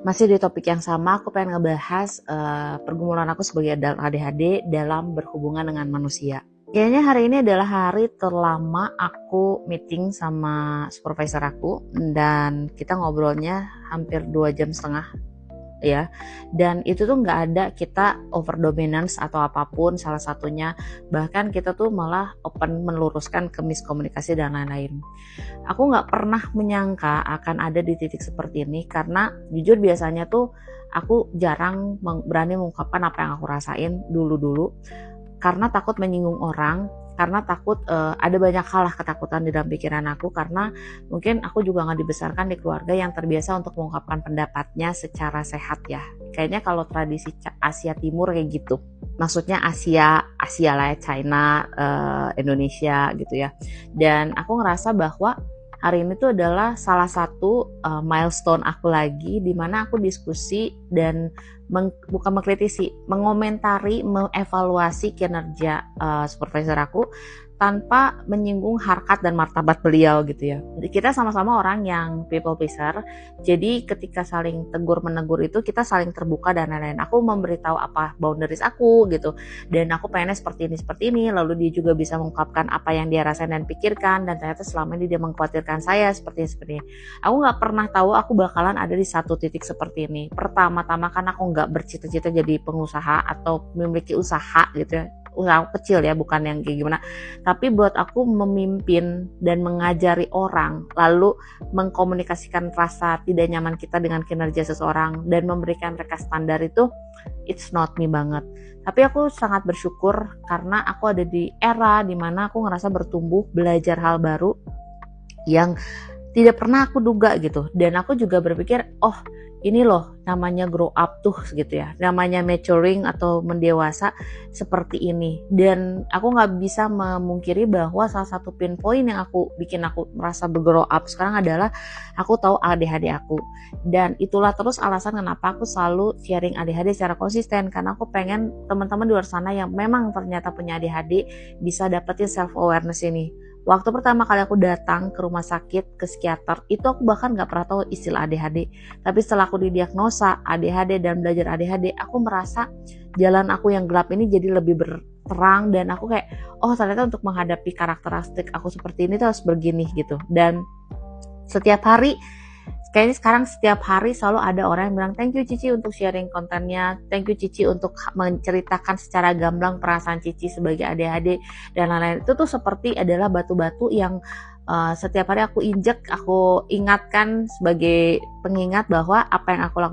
Masih di topik yang sama, aku pengen ngebahas pergumulan aku sebagai adult ADHD dalam berhubungan dengan manusia. Kayaknya hari ini adalah hari terlama aku meeting sama supervisor aku dan kita ngobrolnya hampir 2,5 jam ya, dan itu tuh nggak ada kita over dominance atau apapun salah satunya, bahkan kita tuh malah open meluruskan ke miskomunikasi dan lain-lain. Aku nggak pernah menyangka akan ada di titik seperti ini karena jujur biasanya tuh aku jarang berani mengungkapkan apa yang aku rasain dulu karena takut menyinggung orang, karena takut ada banyak hal lah ketakutan di dalam pikiran aku karena mungkin aku juga nggak dibesarkan di keluarga yang terbiasa untuk mengungkapkan pendapatnya secara sehat ya. Kayaknya kalau tradisi Asia Timur kayak gitu. Maksudnya Asia lah ya, China, Indonesia gitu ya. Dan aku ngerasa bahwa hari ini tuh adalah salah satu milestone aku lagi di mana aku diskusi dan bukan mengkritisi, mengomentari, mengevaluasi kinerja supervisor aku tanpa menyinggung harkat dan martabat beliau gitu ya. Kita sama-sama orang yang people pleaser, jadi ketika saling tegur menegur itu kita saling terbuka dan lain-lain. Aku memberitahu apa boundaries aku gitu, dan aku pengennya seperti ini, lalu dia juga bisa mengungkapkan apa yang dia rasain dan pikirkan, dan ternyata selama ini dia mengkhawatirkan saya seperti ini. Aku nggak pernah tahu aku bakalan ada di satu titik seperti ini. Pertama-tama kan aku nggak bercita-cita jadi pengusaha atau memiliki usaha gitu ya, usaha kecil ya, bukan yang kayak gimana, tapi buat aku memimpin dan mengajari orang, lalu mengkomunikasikan rasa tidak nyaman kita dengan kinerja seseorang dan memberikan mereka standar itu, it's not me banget. Tapi aku sangat bersyukur karena aku ada di era dimana aku ngerasa bertumbuh, belajar hal baru yang tidak pernah aku duga gitu. Dan aku juga berpikir, oh ini loh namanya grow up tuh gitu ya, namanya maturing atau mendewasa seperti ini. Dan aku gak bisa memungkiri bahwa salah satu pinpoint yang bikin aku merasa bergrow up sekarang adalah aku tahu ADHD aku, dan itulah terus alasan kenapa aku selalu sharing ADHD secara konsisten, karena aku pengen teman-teman di luar sana yang memang ternyata punya ADHD bisa dapetin self awareness ini. Waktu pertama kali aku datang ke rumah sakit, ke psikiater, itu aku bahkan gak pernah tahu istilah ADHD. Tapi setelah aku didiagnosa ADHD dan belajar ADHD, aku merasa jalan aku yang gelap ini jadi lebih berterang, dan aku kayak, oh ternyata untuk menghadapi karakteristik aku seperti ini tuh harus begini gitu. Dan setiap hari, kayaknya sekarang setiap hari selalu ada orang yang bilang thank you Cici untuk sharing kontennya, thank you Cici untuk menceritakan secara gamblang perasaan Cici sebagai ADHD dan lain-lain. Itu tuh seperti adalah batu-batu yang setiap hari aku injek, aku ingatkan sebagai pengingat bahwa apa yang aku lakukan